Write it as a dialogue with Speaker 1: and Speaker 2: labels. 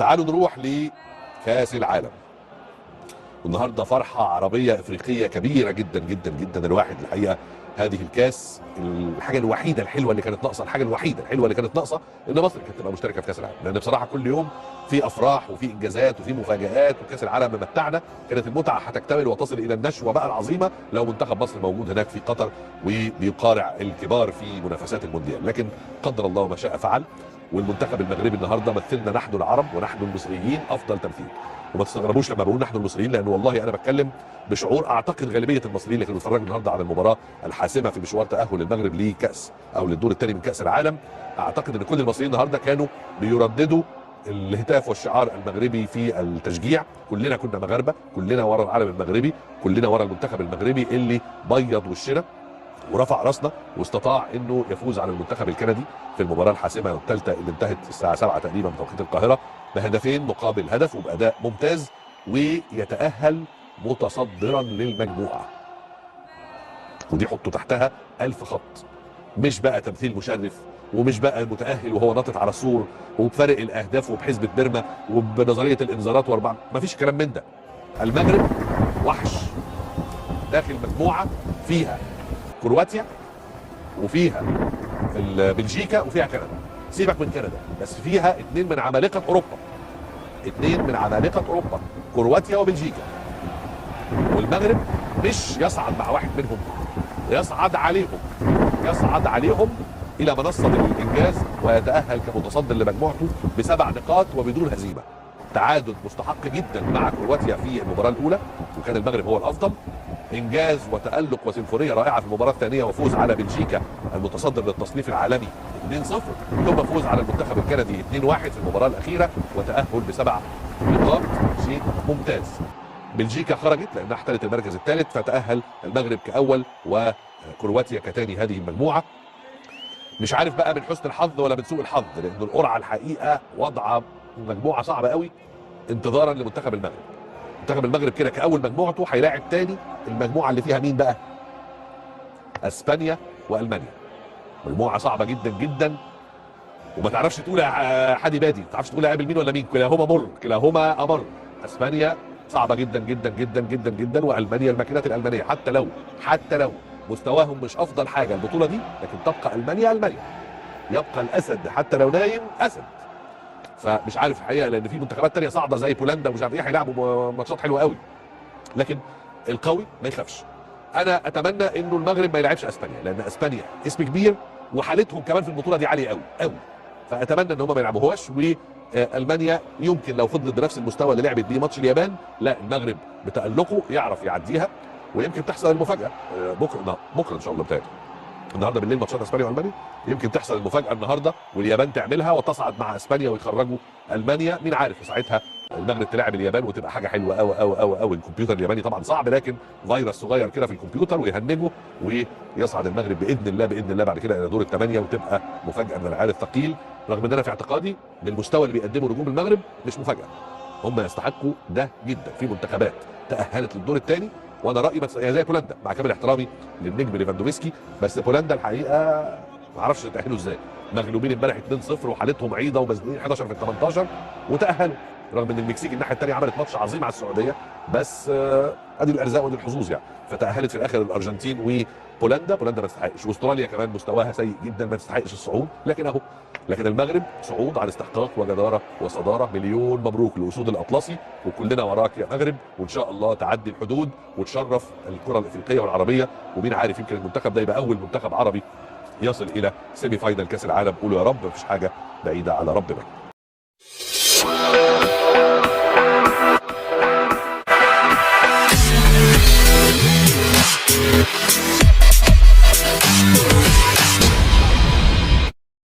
Speaker 1: تعالوا نروح لكاس العالم. والنهارده فرحه عربيه افريقيه كبيره جدا جدا جدا. الواحد الحقيقه هذه الكاس الحاجه الوحيده الحلوه اللي كانت ناقصه، الحاجه الوحيده الحلوه اللي كانت ناقصه ان مصر كانت تبقى مشتركه في كاس العالم، لان بصراحه كل يوم في افراح وفي انجازات وفي مفاجات، وكاس العالم ممتعنا. كانت المتعه هتكتمل وتصل الى النشوه بقى العظيمه لو منتخب مصر موجود هناك في قطر وبيقارع الكبار في منافسات المونديال، لكن قدر الله ما شاء فعل. والمنتخب المغربي النهارده مثلنا نحن العرب ونحن المصريين افضل تمثيل. وما تستغربوش لما بقول نحن المصريين، لان والله انا بتكلم بشعور اعتقد غالبيه المصريين اللي كانوا بيتفرجوا النهارده على المباراه الحاسمه في مشوار تاهل المغرب لكاس او للدور الثاني من كاس العالم. اعتقد ان كل المصريين النهارده كانوا بيرددوا الهتاف والشعار المغربي في التشجيع. كلنا كنا مغاربه، كلنا ورا العلم المغربي، كلنا ورا المنتخب المغربي اللي بيض وشنا ورفع راسنا واستطاع انه يفوز على المنتخب الكندي في المباراه الحاسمه الثالثه اللي انتهت الساعه 7 تقريبا بتوقيت القاهره بهدفين مقابل هدف وباداء ممتاز، ويتاهل متصدرا للمجموعه. ودي حطوا تحتها 1000 خط. مش بقى تمثيل مشرف، ومش بقى متاهل وهو ناطط على السور وبفرق الاهداف وبحسبه بيرما وبنظريه الانذارات واربعه، مفيش كلام من ده. المغرب وحش داخل مجموعه فيها كرواتيا وفيها بلجيكا وفيها كندا. سيبك من كندا، بس فيها اثنين من عمالقه اوروبا، اثنين من عمالقه اوروبا، كرواتيا وبلجيكا. والمغرب مش يصعد مع واحد منهم، يصعد عليهم الى منصه الانجاز ويتاهل كمتصدر لمجموعته ب7 نقاط وبدون هزيمه. تعادل مستحق جدا مع كرواتيا في المباراه الاولى وكان المغرب هو الافضل. انجاز وتالق وسيمفونيه رائعه في المباراه الثانيه وفوز على بلجيكا المتصدر للتصنيف العالمي 2-0، ثم فوز على المنتخب الكندي 2-1 في المباراه الاخيره وتاهل ب7 نقاط. شيء ممتاز. بلجيكا خرجت لانها احتلت المركز الثالث، فتاهل المغرب كاول وكرواتيا كثاني هذه المجموعه. مش عارف بقى من حسن الحظ ولا من سوء الحظ، لان القرعه الحقيقه وضع مجموعه صعبه قوي انتظارا لمنتخب المغرب. منتخب المغرب كده كاول مجموعته هيلاعب تاني المجموعه اللي فيها مين بقى؟ اسبانيا والمانيا. مجموعه صعبه جدا جدا، وما تعرفش تقول يا حادي بادي، ما تعرفش تقول قابل مين ولا مين، كلاهما امر. اسبانيا صعبه جدا جدا جدا جدا جدا، والمانيا الماكينات الالمانيه حتى لو مستواهم مش افضل حاجه البطوله دي، لكن تبقى المانيا يبقى الاسد حتى لو نايم اسد. فمش عارف الحقيقه، لان في منتخبات ثانيه صاعده زي بولندا ومش عارف ايه هيلعبوا ماتشات حلوه قوي، لكن القوي ما يخافش. انا اتمنى انه المغرب ما يلعبش اسبانيا، لان اسبانيا اسم كبير وحالتهم كمان في البطوله دي عاليه قوي قوي، فاتمنى ان هم ما يلعبوهاش. والمانيا يمكن لو فضلت بنفس المستوى اللي لعبت بيه ماتش اليابان، لا المغرب بتالقه يعرف يعديها، ويمكن تحصل المفاجاه بكره ان شاء الله. بتاعي النهارده بالليل ماتشات اسبانيا والمانيا، يمكن تحصل المفاجاه النهارده واليابان تعملها وتصعد مع اسبانيا ويخرجوا المانيا. مين عارف ساعتها المغرب تلعب اليابان وتبقى حاجه حلوه قوي قوي قوي قوي. الكمبيوتر الياباني طبعا صعب، لكن فيروس صغير كده في الكمبيوتر ويهنجه ويصعد المغرب باذن الله بعد كده الى دور الثمانيه، وتبقى مفاجاه من العيار الثقيل. رغم ان انا في اعتقادي بالمستوى اللي بيقدمه نجوم المغرب مش مفاجاه، هم يستحقوا ده جدا. في منتخبات تاهلت للدور الثاني، وانا رايي زي بولندا، مع كامل احترامي للنجم ليفاندوفسكي، بس بولندا الحقيقه ما اعرفش تاهلوا ازاي. مغلوبين امبارح 2-0 وحالتهم عيضه ومزنوقين 11 في 18 وتاهلوا، رغم ان المكسيك الناحيه الثانيه عملت ماتش عظيم على السعوديه، بس ادي الارزاق ودي الحظوظ يعني. فتاهلت في الاخر الارجنتين وبولندا ما تستحقش، واستراليا كمان مستواها سيء جدا ما تستحقش الصعود، لكن المغرب صعود عن استحقاق وجداره وصداره. مليون مبروك لاسود الاطلسي، وكلنا وراك يا مغرب، وان شاء الله تعدي الحدود وتشرف الكره الافريقيه والعربيه. ومين عارف يمكن المنتخب ده يبقى اول منتخب عربي يصل الى سيمي فاينل كاس العالم. قولوا يا رب، مفيش حاجه بعيده على ربنا.